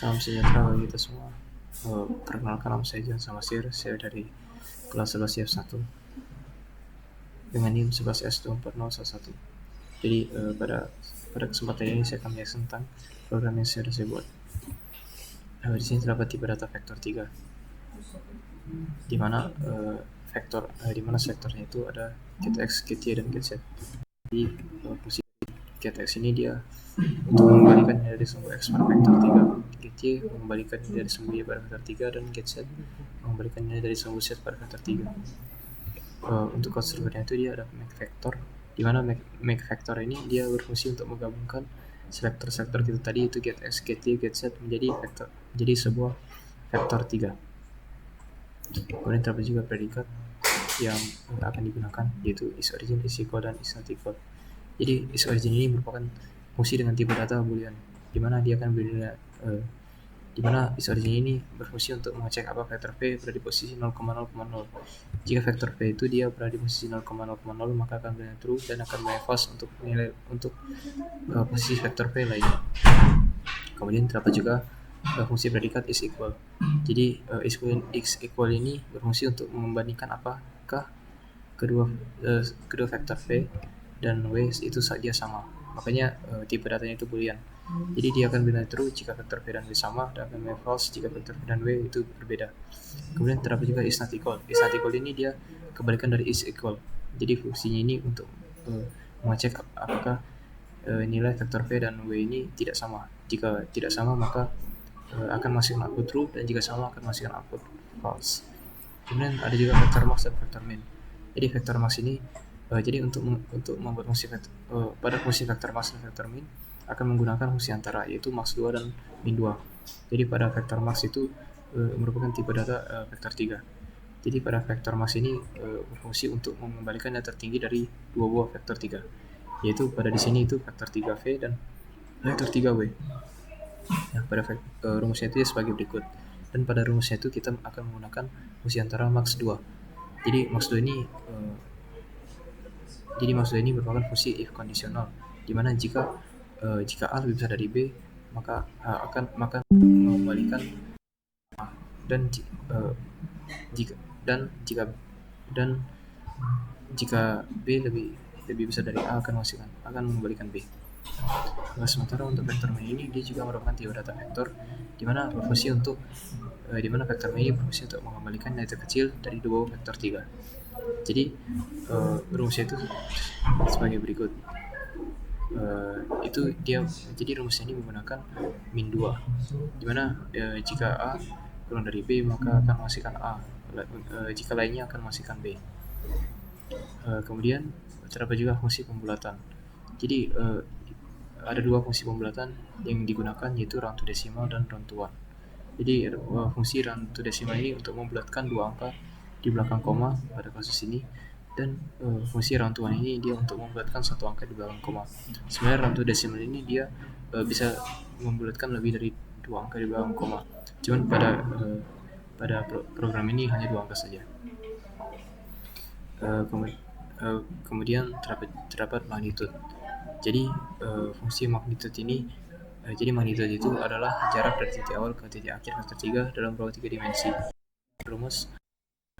Salam sejahtera bagi kita semua. Perkenalkan nama saya John Samasir, saya dari kelas 11 F1 dengan NIM 11S24011. Jadi pada kesempatan ini saya akan menjelaskan tentang program yang sudah saya buat. Di sini terdapat tipe data vektor 3, di mana sektornya itu ada getX, getY, dan getZ. Jadi fungsi getX ini dia untuk mengembalikan nilai dari sumbu X pada vektor 3, getY mengembalikan nilai dari sumbu Y pada vektor 3, dan getZ mengembalikan nilai dari sumbu Z pada vektor 3. Untuk konstruksinya itu dia ada make vector, di mana make vector ini dia berfungsi untuk menggabungkan selektor-selektor kita tadi itu getX, getY, getZ menjadi sebuah vektor 3. Kemudian terdapat juga predikat yang akan digunakan, yaitu is_origin, is_equal, dan is_not_equal. Jadi is_origin ini merupakan fungsi dengan tipe data boolean, di mana dia akan di mana is_origin ini berfungsi untuk mengecek apa vektor V berada di posisi 0,0,0. Jika vektor V itu dia berada di posisi 0,0,0, maka akan bernilai true dan akan bernilai false untuk posisi vektor V lainnya. Kemudian terdapat juga fungsi predikat is equal. Jadi is equal ini berfungsi untuk membandingkan apakah kedua vektor V dan W itu dia sama. Makanya tipe datanya itu boolean. Jadi dia akan bernilai true jika vektor V dan W sama, dan akan bernilai false jika vektor V dan W itu berbeda. Kemudian terdapat juga is not equal. Is not equal ini dia kebalikan dari is equal. Jadi fungsinya ini untuk mengecek apakah nilai vektor V dan W ini tidak sama. Jika tidak sama, maka akan menghasilkan output true, dan jika sama akan menghasilkan output false. Kemudian ada juga vektor max dan vektor min. Jadi vektor max ini jadi untuk membuat fungsi pada fungsi vektor max dan vektor min akan menggunakan fungsi antara, yaitu max 2 dan min 2. Jadi pada vektor max itu merupakan tipe data vektor 3. Jadi pada vektor max ini berfungsi untuk mengembalikan yang tertinggi dari dua buah vektor 3, yaitu pada di sini itu vektor 3V dan vektor 3W. Nah, pada rumusnya itu sebagai berikut. Dan pada rumusnya itu kita akan menggunakan fungsi antara max 2. Jadi max 2 ini merupakan fungsi if kondisional, di mana jika A lebih besar dari B, maka akan mengembalikan A, dan jika B lebih besar dari A akan mengembalikan B. Nah, sementara untuk vektor min ini dia juga merupakan tipe data vektor, di mana vektor min ini berfungsi untuk mengembalikan nilai terkecil dari dua vektor 3. Jadi rumusnya itu sebagai berikut. Jadi rumusnya ini menggunakan min 2, di mana jika A kurang dari B maka akan menghasilkan A, jika lainnya akan menghasilkan B. Kemudian terdapat juga fungsi pembulatan. Jadi ada dua fungsi pembulatan yang digunakan, yaitu round to decimal dan round to 1. Jadi fungsi round to decimal ini untuk membulatkan dua angka di belakang koma pada kasus ini, dan fungsi round to 1 ini dia untuk membulatkan satu angka di belakang koma. Sebenarnya round to decimal ini dia bisa membulatkan lebih dari dua angka di belakang koma. Cuman pada program ini hanya dua angka saja. Kemudian terdapat magnitude. Jadi fungsi magnitude ini, jadi magnitude itu adalah jarak dari titik awal ke titik akhir vektor 3 dalam ruang 3 dimensi.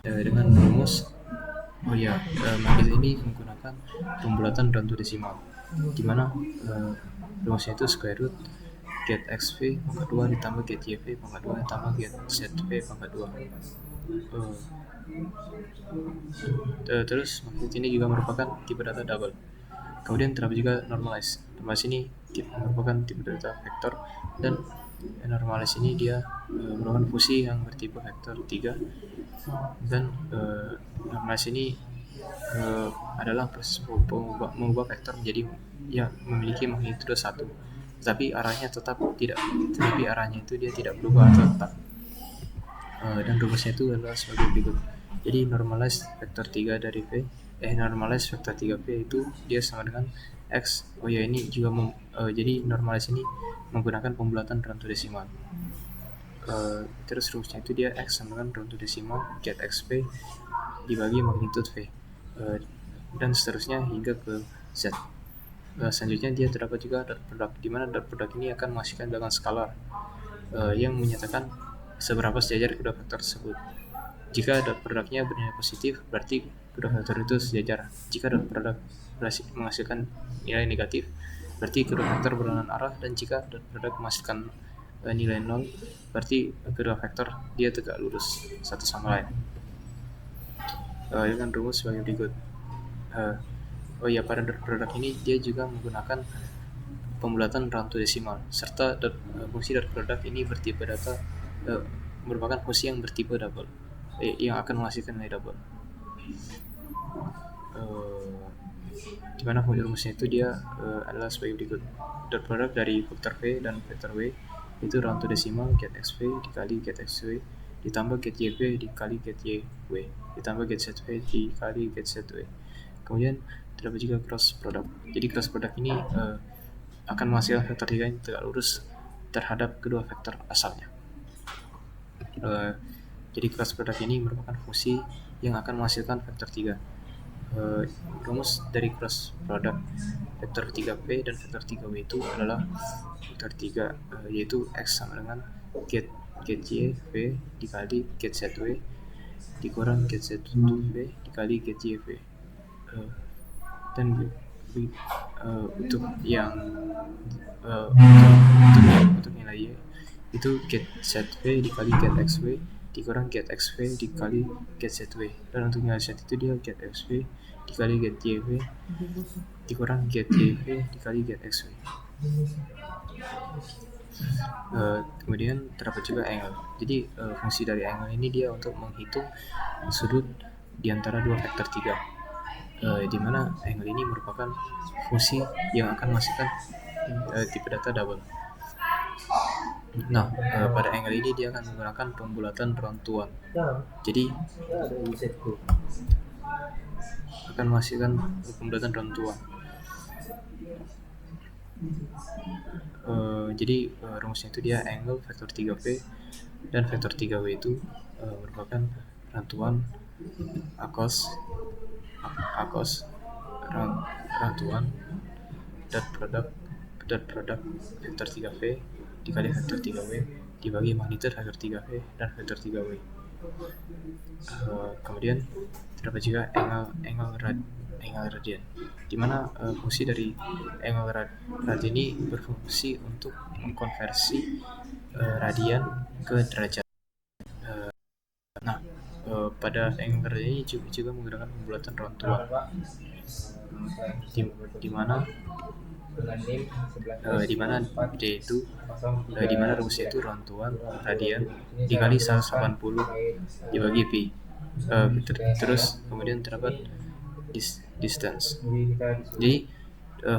Dengan rumus magnitude ini menggunakan pembulatan round to decimal, di mana rumusnya itu square root get xv pangkat 2 ditambah get yv pangkat 2 ditambah get zv pangkat 2. Terus magnitude ini juga merupakan tipe data double. Kemudian terdapat juga normalize. Normalize ini merupakan tipe data vektor, dan normalize ini dia merupakan fungsi yang bertipe vektor 3, dan normalize ini adalah proses mengubah vektor menjadi memiliki magnitudo 1, tetapi arahnya itu dia tidak berubah atau tetap. Dan rumusnya itu adalah sebagai berikut. Jadi normalize vektor 3 dari V, normalize vektor 3V itu dia sama dengan X. Ini juga jadi normalize ini menggunakan pembulatan round to decimal. Terus rumusnya itu dia X sama dengan round to decimal get XV dibagi magnitude V, dan seterusnya hingga ke Z. Selanjutnya dia terdapat juga dot product, di mana dot product ini akan menghasilkan bilangan skalar. yang menyatakan seberapa sejajar kedua vektor tersebut. Jika dot produknya bernilai positif, berarti kedua vektor itu sejajar. Jika dot produk menghasilkan nilai negatif, berarti kedua vektor berlawanan arah. Dan jika dot produk menghasilkan nilai 0, berarti kedua vektor dia tegak lurus satu sama lain. Dengan rumus sebagai berikut. Pada dot produk ini dia juga menggunakan pembulatan round to decimal, serta fungsi dot produk ini bertipe data merupakan fungsi yang bertipe double, yang akan menghasilkan nilai double. Di mana fungsi rumusnya itu dia adalah sebagai berikut. Dot produk dari vektor v dan vektor w itu round to decimal get xv dikali get xw ditambah get yv dikali get yw ditambah get zv dikali get zw. Kemudian terdapat juga cross product. Jadi cross product ini akan menghasilkan vektor 3 yang tegak lurus terhadap kedua vektor asalnya. Jadi cross product ini merupakan fungsi yang akan menghasilkan vektor 3. Rumus dari cross product vektor 3v dan vektor 3w itu adalah vektor 3 yaitu x sama dengan get y v dikali get zw dikurang get zw dikali get yv. Dan untuk nilai y itu get zv dikali get xv dikurang get xv dikali get zw, dan untuk nilai z itu dia get xv dikali get yv dikurang get yv dikali get xv. Kemudian terdapat juga angle. Jadi fungsi dari angle ini dia untuk menghitung sudut di antara dua vektor 3, di mana angle ini merupakan fungsi yang akan menghasilkan tipe data double. Nah, pada angle ini dia akan menggunakan pembulatan round to one. Jadi akan menghasilkan pembulatan round to one. Jadi rumusnya itu dia angle vektor 3v dan vektor 3w itu merupakan round to one acos round to one dot product vektor 3v dikali vektor 3w dibagi magnitude vektor 3v dan vektor 3w. Kemudian terdapat juga angle radian, di mana fungsi dari angle radian ini berfungsi untuk mengkonversi radian ke derajat. Pada angle radian ini juga menggunakan pembulatan round to one, di mana D itu di mana rumusnya itu round to one radian dikali 180 dibagi pi. Terus kemudian terdapat distance. Jadi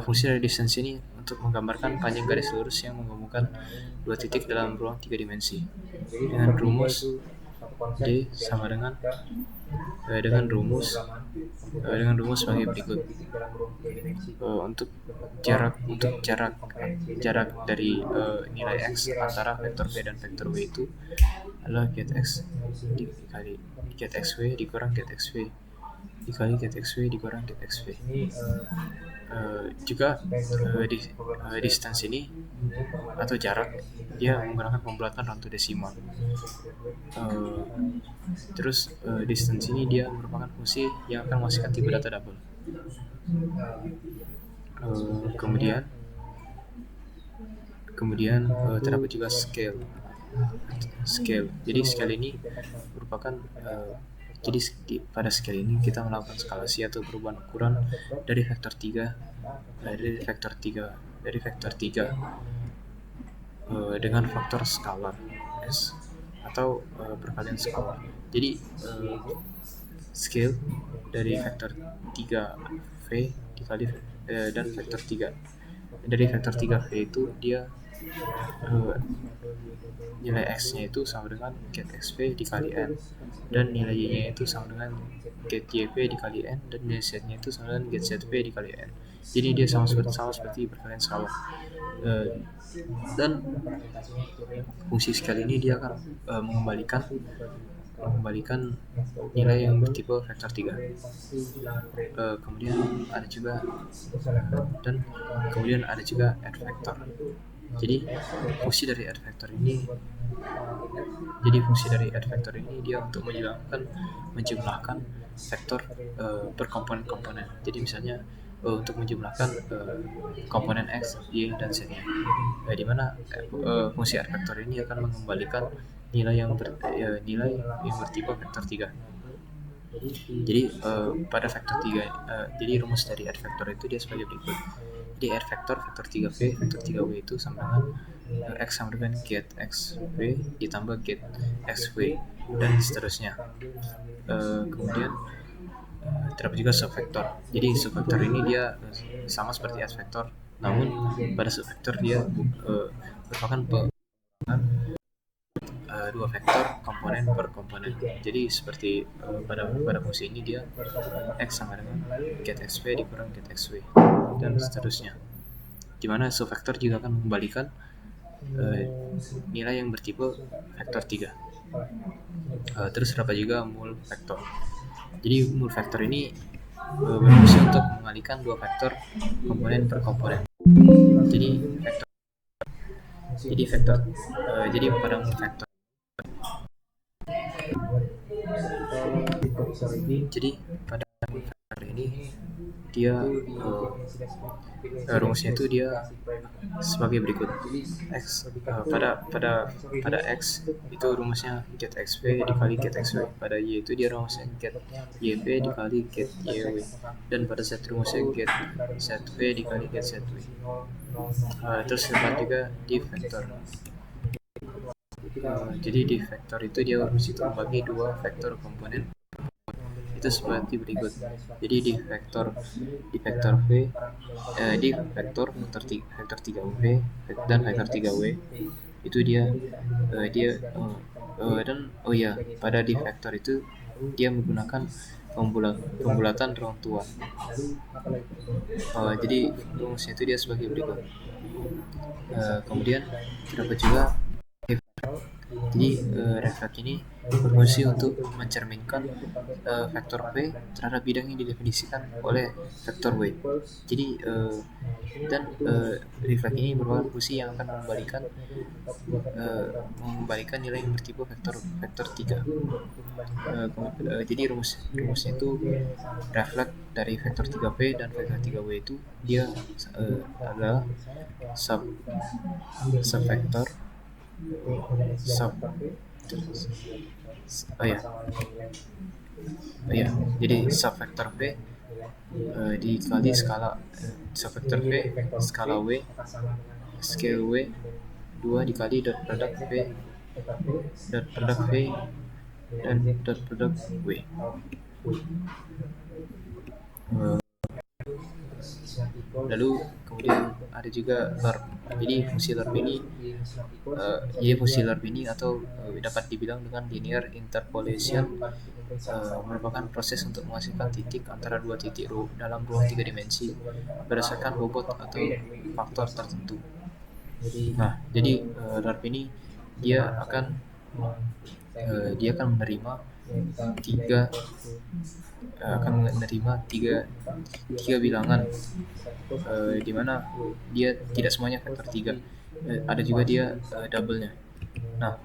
fungsi dari distance ini untuk menggambarkan panjang garis lurus yang menghubungkan dua titik dalam ruang 3 dimensi dengan rumus D sama dengan rumus sebagai berikut. Untuk jarak dari nilai x antara vektor v dan vektor w itu adalah get x dikali get xv dikurang get xv dikali get xv dikurang get xv. Juga distance ini atau jarak dia menggunakan pembulatan round to decimal. Terus distance ini dia merupakan fungsi yang akan menghasilkan tipe data double. Kemudian terdapat juga scale. Jadi scale ini merupakan pada scale ini kita melakukan skalasi atau perubahan ukuran dari vektor 3 dengan faktor skalar s atau perkalian skalar. Jadi scale dari vektor 3v dikali dan vektor 3 dari vektor 3v itu dia nilai x-nya itu sama dengan get xv dikali n, dan nilai y-nya itu sama dengan get yv dikali n, dan nilai z-nya itu sama dengan get zv dikali n. Jadi dia sama seperti perkalian skalar. Dan fungsi scale ini dia akan mengembalikan nilai yang bertipe vektor 3. Kemudian ada juga add vektor. Jadi fungsi dari add vector ini jadi fungsi dari add vector ini dia untuk menjumlahkan vektor per komponen-komponen. Jadi misalnya untuk menjumlahkan komponen x, y, dan z-nya. Di mana fungsi add vector ini akan mengembalikan nilai yang bertipe vektor 3. Jadi pada vektor 3 jadi rumus dari add vector itu dia sebagai berikut. Jadi add vektor 3v vektor 3w itu sama dengan x sama dengan get xv ditambah get xv dan seterusnya. Kemudian terdapat juga subvektor. Jadi subvektor ini dia sama seperti add vector, namun pada subvektor dia merupakan dua vektor komponen per komponen. Jadi seperti pada fungsi ini dia x sama dengan get xv dikurang get xv dan seterusnya. Dimana subvektor juga akan mengembalikan nilai yang bertipe vektor 3. Terus terdapat juga mul vektor. Jadi mul vektor ini berfungsi untuk mengalihkan dua vektor komponen per komponen. Jadi pada mul vektor ini dia rumusnya itu dia sebagai berikut. Pada x itu rumusnya get xv dikali get xw. Pada y itu dia rumusnya get yv dikali get yw. Dan pada z rumusnya get zv dikali get zw. Terus terdapat juga div vektor. Jadi div vektor itu dia berfungsi untuk membagi dua vektor komponen itu seperti berikut. Jadi di vektor v di vektor 3v dan vektor 3w itu dia pada di vektor itu dia menggunakan pembulatan runtuhan. Jadi rumusnya itu dia sebagai berikut. Kemudian terdapat juga jadi refleks ini berfungsi untuk mencerminkan vektor v terhadap bidang yang didefinisikan oleh vektor w. Jadi refleks ini merupakan fungsi yang akan mengembalikan nilai yang bertipe vektor 3. Jadi rumusnya itu refleks dari vektor 3v dan vektor 3w itu dia adalah subvektor jadi subvektor v dikali skala subvektor v skala w scale w 2 dikali dot product v dan dot product w. Lalu kemudian ada juga lerp. Jadi fungsi lerp ini atau dapat dibilang dengan linear interpolation merupakan proses untuk menghasilkan titik antara dua titik dalam ruang 3 dimensi berdasarkan bobot atau faktor tertentu. Nah, jadi lerp ini dia akan menerima tiga bilangan, di mana dia tidak semuanya vektor 3. Ada juga dia double-nya. Nah,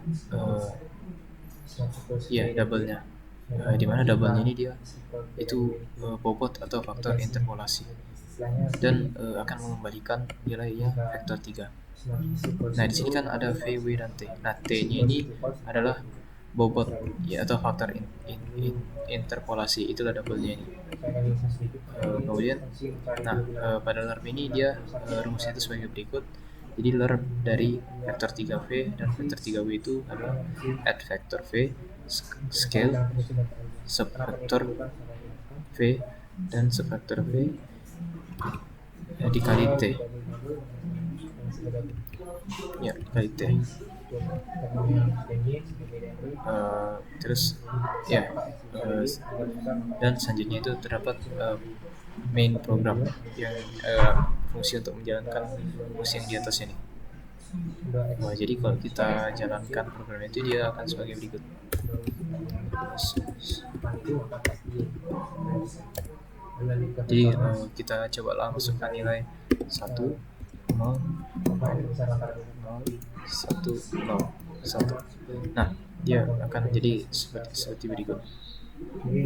double-nya. Di mana double-nya ini dia itu bobot atau faktor interpolasi dan akan mengembalikan nilainya vektor 3. Nah, di sini kan ada V, W, dan T. Nah, T-nya ini adalah bobot atau faktor interpolasi, itulah double-nya ini. Kemudian pada lerp ini dia rumusnya itu sebagai berikut. Jadi lerp dari vektor 3v dan vektor 3w itu adalah add vektor v scale subvektor v dan subvektor v dikali t. Dikali t. Dan selanjutnya itu terdapat main program yang fungsi untuk menjalankan fungsi yang di atas ini. Jadi kalau kita jalankan program itu dia akan sebagai berikut. Jadi kita cobalah masukkan nilai 1, 0, 1, 0, 1. Nah, dia akan jadi seperti berikut. Jadi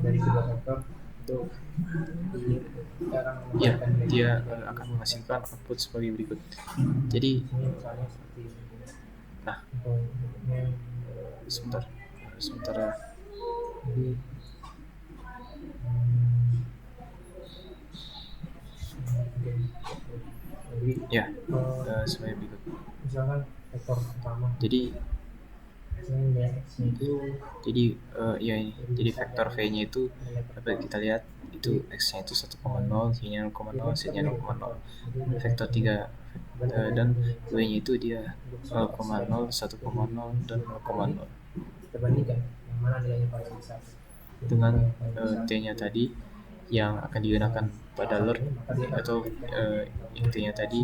dari kedua faktor itu Ya, dia akan menghasilkan output sebagai berikut. Jadi, ini misalnya seperti ini. nah, Untuk bentuknya sebentar ya. jadi Ya, sebagai berikut. misalkan vektor pertama. Jadi Misalnya x-nya itu ya ini. Jadi vektor v-nya itu dapat kita lihat itu x-nya itu 1,0, y-nya 0,0, z-nya 0,0. Vektor 3 dan w-nya itu dia 0,0, 1,0 dan 0,0. kita bandingkan yang mana nilainya paling besar Dengan t-nya tadi yang akan digunakan pada learn atau t-nya tadi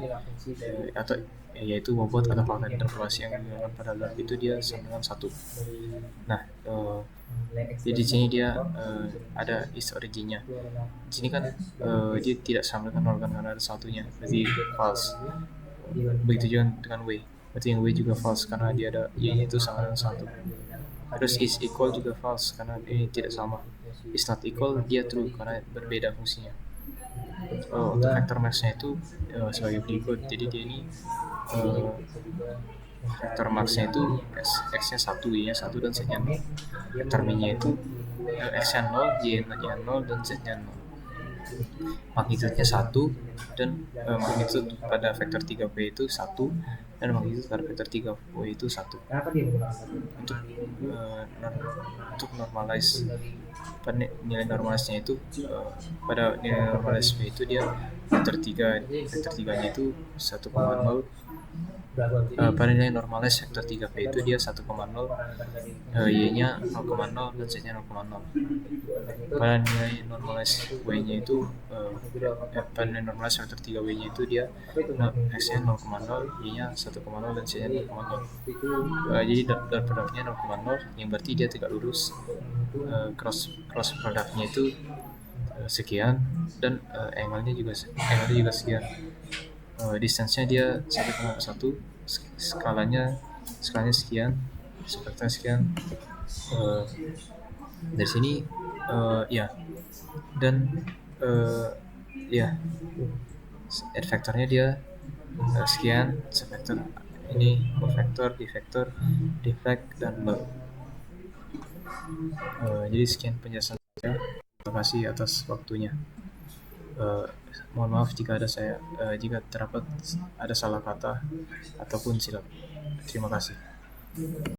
atau yaitu bobot atau paket interpolasi yang digunakan pada learn itu dia sama dengan 1. Nah, jadi di sini dia ada is originnya. Di sini kan dia tidak sama dengan 0 karena ada satunya, berarti false. Begitu juga dengan w, berarti yang w juga false karena dia ada y itu sama dengan 1. Terus is equal juga false karena ini tidak sama. Is not equal dia true karena berbeda fungsinya. Untuk vektor max-nya itu sebagai berikut. Jadi dia ini vektor max-nya itu x-nya 1, y-nya 1 dan z-nya 0. Vektor min-nya itu x-nya 0, y-nya 0 dan z-nya 0. Magnitudenya 1 dan magnitud pada vektor 3p itu 1 dan magnitud pada vektor 3w itu 1. Untuk normalize nilai normalisnya itu pada nilai normalis p itu dia vektor 3 nya itu 1,0. Pada nilai normalis vektor 3p itu dia 1,0, y-nya 0,0 dan z-nya 0,0. Pada nilai normalis w-nya itu pada nilai normalis vektor 3w-nya itu dia x-nya 0,0, y-nya 1,0 dan z-nya 0,0. Jadi dot produknya 0,0 yang berarti dia tegak lurus. Cross produknya itu sekian dan angle-nya juga sekian. Distance-nya dia 1,1, skalanya sekian, spektra sekian. Dari sini ya, dan add vektornya dia sekian, sevektor ini, vektor, difektor, deflect dan load. Jadi sekian penjelasan saya. Terima kasih atas waktunya. Mohon maaf jika terdapat ada salah kata ataupun silap. Terima kasih.